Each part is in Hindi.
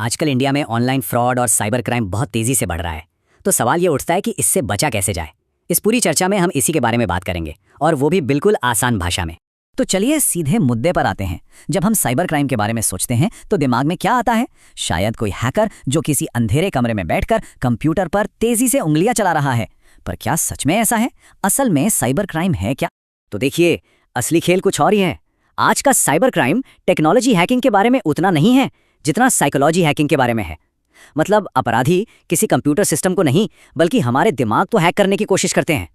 आजकल इंडिया में ऑनलाइन फ्रॉड और साइबर क्राइम बहुत तेजी से बढ़ रहा है। तो सवाल ये उठता है कि इससे बचा कैसे जाए। इस पूरी चर्चा में हम इसी के बारे में बात करेंगे, और वो भी बिल्कुल आसान भाषा में। तो चलिए सीधे मुद्दे पर आते हैं। जब हम साइबर क्राइम के बारे में सोचते हैं तो दिमाग में क्या आता है? शायद कोई हैकर जो किसी अंधेरे कमरे में बैठकर कंप्यूटर पर तेजी से उंगलियां चला रहा है। पर क्या सच में ऐसा है? असल में साइबर क्राइम है क्या? तो देखिए, असली खेल कुछ और ही है। आज का साइबर क्राइम टेक्नोलॉजी हैकिंग के बारे में उतना नहीं है जितना साइकोलॉजी हैकिंग के बारे में है। मतलब अपराधी किसी कंप्यूटर सिस्टम को नहीं, बल्कि हमारे दिमाग को हैक करने की कोशिश करते हैं।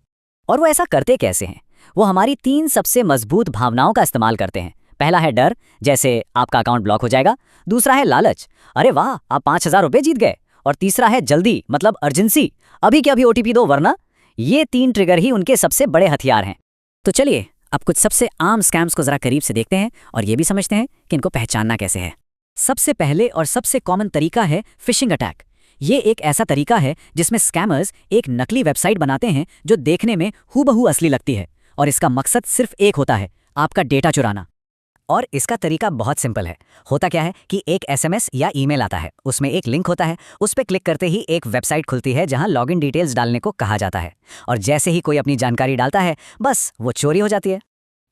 और वो ऐसा करते कैसे हैं? वो हमारी 3 सबसे मजबूत भावनाओं का इस्तेमाल करते हैं। पहला है डर, जैसे आपका अकाउंट ब्लॉक हो जाएगा। दूसरा है लालच, अरे वाह आप 5,000 रुपये जीत गए। और तीसरा है जल्दी, मतलब अर्जेंसी, अभी के अभी ओटीपी दो वरना। ये 3 ट्रिगर ही उनके सबसे बड़े हथियार हैं। तो चलिए अब कुछ सबसे आम स्कैम्स को जरा करीब से देखते हैं और ये भी समझते हैं कि इनको पहचानना कैसे है। सबसे पहले और सबसे कॉमन तरीका है फिशिंग अटैक। ये एक ऐसा तरीका है जिसमें स्कैमर्स एक नकली वेबसाइट बनाते हैं जो देखने में हूबहू असली लगती है, और इसका मकसद सिर्फ एक होता है, आपका डेटा चुराना। और इसका तरीका बहुत सिंपल है। होता क्या है कि एक एसएमएस या ईमेल आता है, उसमें एक लिंक होता है। उस पर क्लिक करते ही एक वेबसाइट खुलती है जहां लॉगिन डिटेल्स डालने को कहा जाता है, और जैसे ही कोई अपनी जानकारी डालता है बस वो चोरी हो जाती है।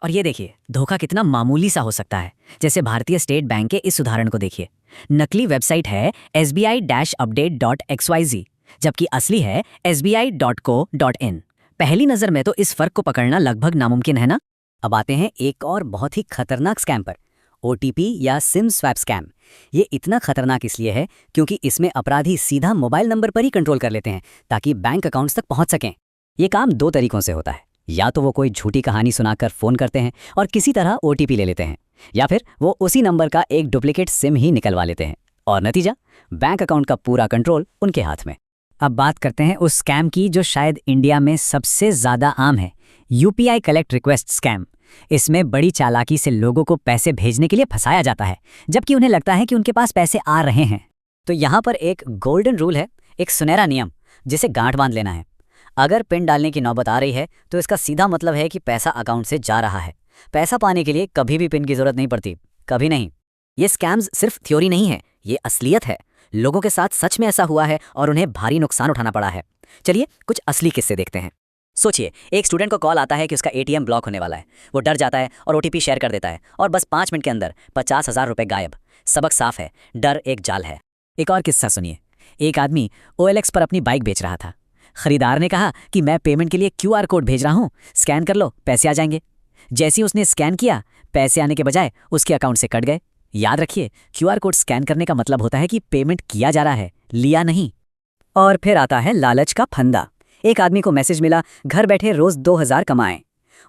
और ये देखिए धोखा कितना मामूली सा हो सकता है। जैसे भारतीय स्टेट बैंक के इस उदाहरण को देखिए। नकली वेबसाइट है sbi-update.xyz, जबकि असली है sbi.co.in। पहली नजर में तो इस फर्क को पकड़ना लगभग नामुमकिन है ना। अब आते हैं एक और बहुत ही खतरनाक स्कैम पर, ओटीपी या सिम स्वैप स्कैम। ये इतना खतरनाक इसलिए है क्योंकि इसमें अपराधी सीधा मोबाइल नंबर पर ही कंट्रोल कर लेते हैं ताकि बैंक अकाउंट्स तक पहुंच सकें। ये काम 2 तरीकों से होता है। या तो वो कोई झूठी कहानी सुनाकर फोन करते हैं और किसी तरह ओटीपी ले लेते हैं, या फिर वो उसी नंबर का एक डुप्लीकेट सिम ही निकलवा लेते हैं, और नतीजा बैंक अकाउंट का पूरा कंट्रोल उनके हाथ में। अब बात करते हैं उस स्कैम की जो शायद इंडिया में सबसे ज्यादा आम है, यूपीआई कलेक्ट रिक्वेस्ट स्कैम। इसमें बड़ी चालाकी से लोगों को पैसे भेजने के लिए फंसाया जाता है, जबकि उन्हें लगता है कि उनके पास पैसे आ रहे हैं। तो यहाँ पर एक गोल्डन रूल है, एक सुनहरा नियम जिसे गांठ बांध लेना है। अगर पिन डालने की नौबत आ रही है तो इसका सीधा मतलब है कि पैसा अकाउंट से जा रहा है। पैसा पाने के लिए कभी भी पिन की जरूरत नहीं पड़ती, कभी नहीं। ये स्कैम्स सिर्फ थ्योरी नहीं है, ये असलियत है। लोगों के साथ सच में ऐसा हुआ है और उन्हें भारी नुकसान उठाना पड़ा है। चलिए कुछ असली किस्से देखते हैं। सोचिए, एक स्टूडेंट को कॉल आता है कि उसका एटीएम ब्लॉक होने वाला है। वो डर जाता है और ओटीपी शेयर कर देता है, और बस 5 मिनट के अंदर 50,000 रुपये गायब। सबक साफ है, डर एक जाल है। एक और किस्सा सुनिए। एक आदमी OLX पर अपनी बाइक बेच रहा था। खरीदार ने कहा कि मैं पेमेंट के लिए QR कोड भेज रहा हूं, स्कैन कर लो, पैसे आ जाएंगे। जैसे ही उसने स्कैन किया, पैसे आने के बजाय उसके अकाउंट से कट गए। याद रखिए, QR कोड स्कैन करने का मतलब होता है कि पेमेंट किया जा रहा है, लिया नहीं। और फिर आता है लालच का फंदा। एक आदमी को मैसेज मिला, घर बैठे रोज 2,000 कमाएं।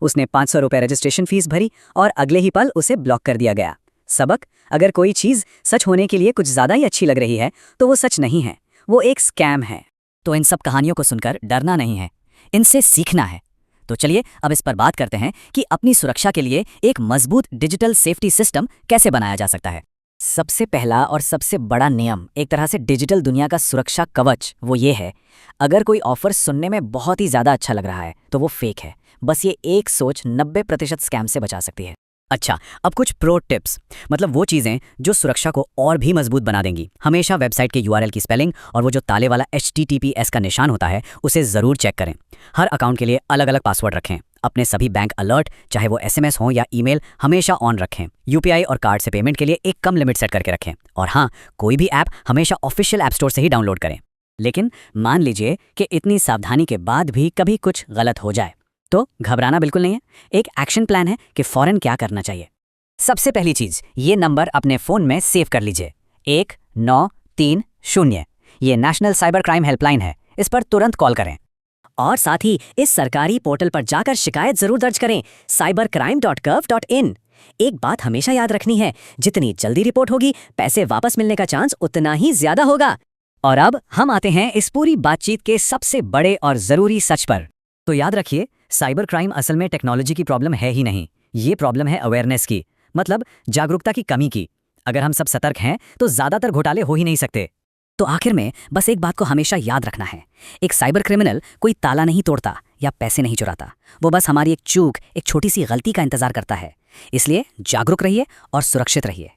उसने 500 रुपये रजिस्ट्रेशन फीस भरी और अगले ही पल उसे ब्लॉक कर दिया गया। सबक, अगर कोई चीज सच होने के लिए कुछ ज्यादा ही अच्छी लग रही है तो वो सच नहीं है, वो एक स्कैम है। तो इन सब कहानियों को सुनकर डरना नहीं है, इनसे सीखना है। तो चलिए अब इस पर बात करते हैं कि अपनी सुरक्षा के लिए एक मजबूत डिजिटल सेफ्टी सिस्टम कैसे बनाया जा सकता है। सबसे पहला और सबसे बड़ा नियम, एक तरह से डिजिटल दुनिया का सुरक्षा कवच, वो ये है, अगर कोई ऑफर सुनने में बहुत ही ज्यादा अच्छा लग रहा है तो वो फेक है। बस ये एक सोच 90% स्कैम से बचा सकती है। अच्छा, अब कुछ प्रो टिप्स, मतलब वो चीज़ें जो सुरक्षा को और भी मजबूत बना देंगी। हमेशा वेबसाइट के URL की स्पेलिंग और वो जो ताले वाला HTTPS का निशान होता है उसे ज़रूर चेक करें। हर अकाउंट के लिए अलग अलग पासवर्ड रखें। अपने सभी बैंक अलर्ट, चाहे वो SMS हो या ईमेल, हमेशा ऑन रखें। UPI और कार्ड से पेमेंट के लिए एक कम लिमिट सेट करके रखें। और हाँ, कोई भी ऐप हमेशा ऑफिशियल ऐप स्टोर से ही डाउनलोड करें। लेकिन मान लीजिए कि इतनी सावधानी के बाद भी कभी कुछ गलत हो जाए, तो घबराना बिल्कुल नहीं है। एक एक्शन प्लान है कि फौरन क्या करना चाहिए। सबसे पहली चीज, ये नंबर अपने फोन में सेव कर लीजिए, 1930। ये नेशनल साइबर क्राइम हेल्पलाइन है, इस पर तुरंत कॉल करें। और साथ ही इस सरकारी पोर्टल पर जाकर शिकायत जरूर दर्ज करें, cybercrime.gov.in। एक बात हमेशा याद रखनी है, जितनी जल्दी रिपोर्ट होगी पैसे वापस मिलने का चांस उतना ही ज्यादा होगा। और अब हम आते हैं इस पूरी बातचीत के सबसे बड़े और जरूरी सच पर। तो याद रखिए, साइबर क्राइम असल में टेक्नोलॉजी की प्रॉब्लम है ही नहीं, ये प्रॉब्लम है अवेयरनेस की, मतलब जागरूकता की कमी की। अगर हम सब सतर्क हैं तो ज्यादातर घोटाले हो ही नहीं सकते। तो आखिर में बस एक बात को हमेशा याद रखना है, एक साइबर क्रिमिनल कोई ताला नहीं तोड़ता या पैसे नहीं चुराता, वो बस हमारी एक चूक, एक छोटी सी गलती का इंतजार करता है। इसलिए जागरूक रहिए और सुरक्षित रहिए।